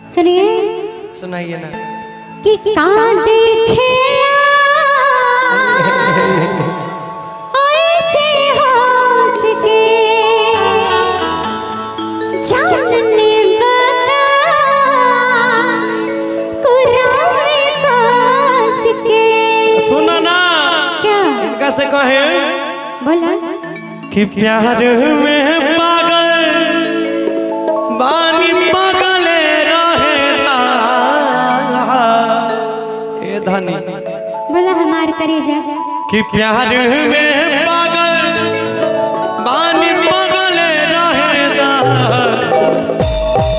सुनिए, सुनाइए ना कि कान देखे ऐसे हंस के जानने बता कुरान में पास के। सुनो ना, क्या इनका से कहे बोला कि प्यार में पागल बानी पागले रहेगा ये धनी बोला हमार करे जा कि प्यार में पागल बानी पागले रहेगा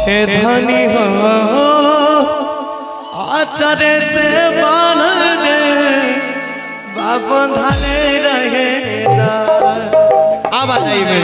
ये धनी हो आचरे से बांध दे बंधले रहेगा। अब आ जाइए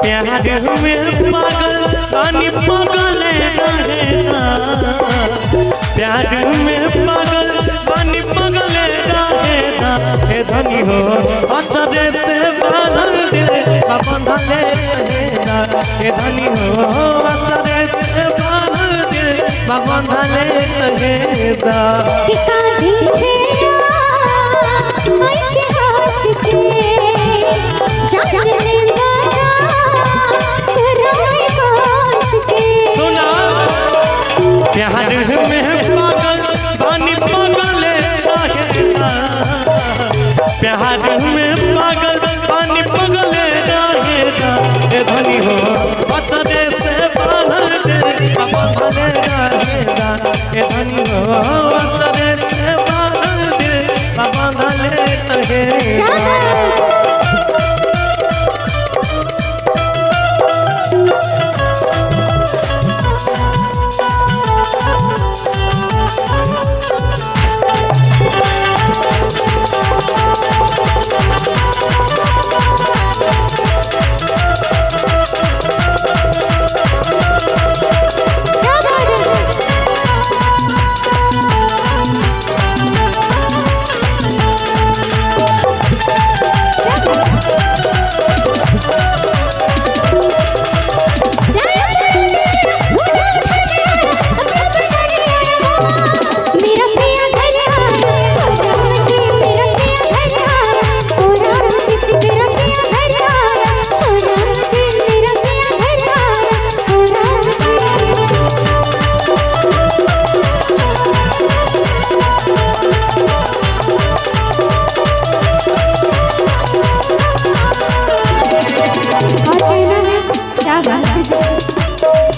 प्यार में पागल बानी पागले रहेगा। प्यार में पागल बानी पागले रहेगा। हे धनी हो अचरे से बांधल दिल बंधले रहेगा। हे धनी हो अचरे से बांधल दिल बंधले रहेगा। प्यार में पागल बानी पागले रहेगा। प्यार में पागल बानी पागले रहेगा। ए धनी हो अचरे से बांधल दे बंधले रहेगा। ए धनी हो अचरे से बांधल दे बंधले रहेगा।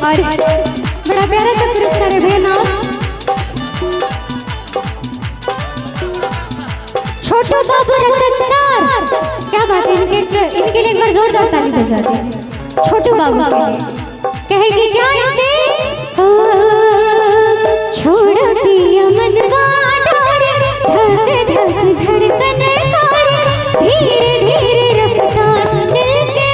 और बड़ा प्यारा सा पुरस्कार है भैया ना। छोटू बाबू रतन सर, क्या बात है, इनके लिए एक बार जोरदार ताली बजाते हैं। छोटू बाबू कहेगी क्या इनसे, छोड़ पिया मनवा डोरे धक धक धड़कन करे धीरे धीरे रफ्तार दिल के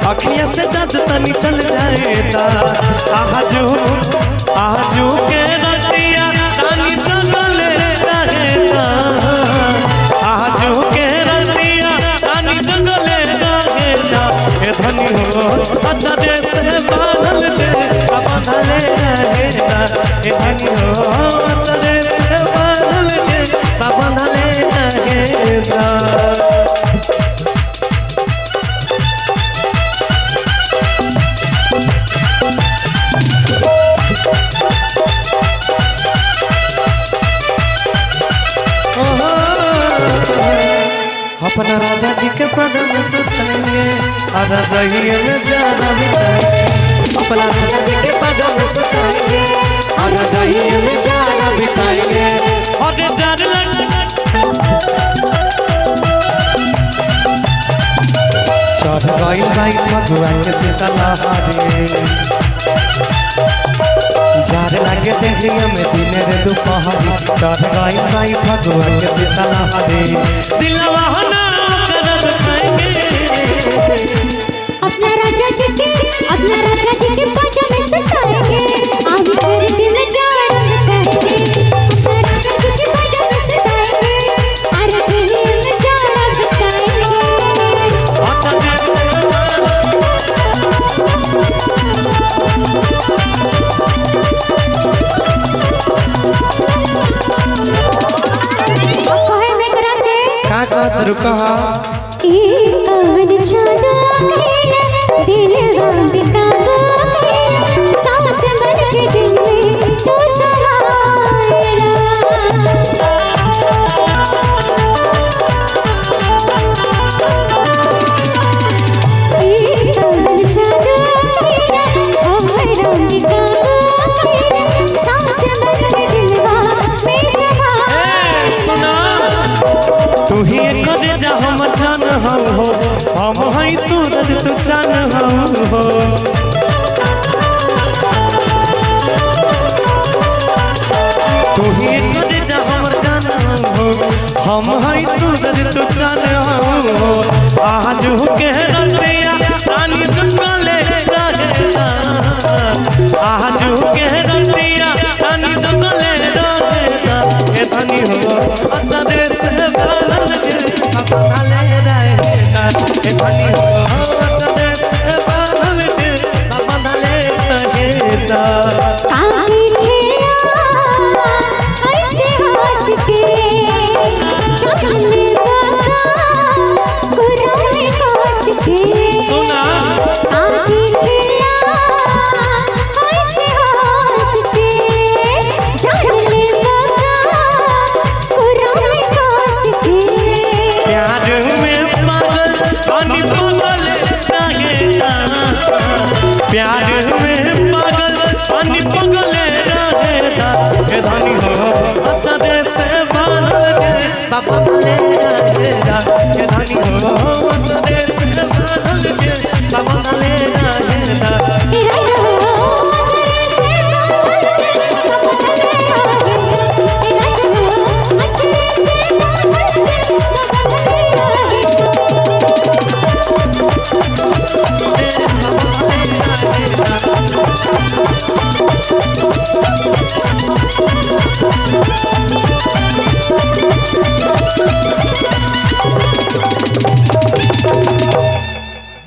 अखिया से जद तनी चल जाएगा। आज ए धनी हो अचरे से बांधल के बांधले रहेगा। अपना राजा जी के पदम में सुताएंगे और रजाइए में जाना बिताएंगे। अपना राजा जी के पदम में सुताएंगे और रजाइए में जाना बिताएंगे। और जार चढ़ गई भाई भगवान के सीतला हारे जार लागे देखिए में दिन रे दोपहरी चढ़ गई भाई भगवान के सीतला हारे दिलवा ना करब खाएंगे। अपना राजा जी के पाजा में सुताएंगे आगे सर्दी में जाड़ा बिताएंगे। अपना राजा जी के पाजा में सुताएंगे और रजाई में जाड़ा बिताएंगे। कहे में करा से का कहत रुका अवन चांद आखेला दिल बिता सांस भर के दिल में तू समाएला। अवन चांद आखेला हमरा बिता सांस भर के दिलवा में समाए। सुना तू ही करे जा हम जान हो हम हई सूरज तू चान हो। तू ही करे जा हमर जान हो हम हई सूरज तू चान हो। आज हो के रतिया रानी जंगले रहेगा आज हो के रतिया रानी जंगले रहेगा। ए धनी हो अच्छा देश बांधल के बांधले रहेगा। ए धनी हो अच्छा देश बांधल के बांधले रहेगा। काहे खेला ऐसे हंस के चले बाबा कुरान हंस के। सुना काहे खेला ऐसे हंस के चले बाबा कुरान हंस के। प्यार में पागल पानी पागल रहेगा। प्यार में पागल पानी पागल रहेगा। ए धनी हो अच्छा देश बांधल के बांधले रहेगा। ए धनी हो अच्छा देश बांधल के बांधले रहेगा। हे राजा हो तेरे से बांधल के बांधले रहे। हे राजा हो तेरे से बांधल के बांधले रहे।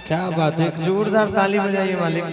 क्या बात है, एक जोरदार ताली बजाइए मालिक।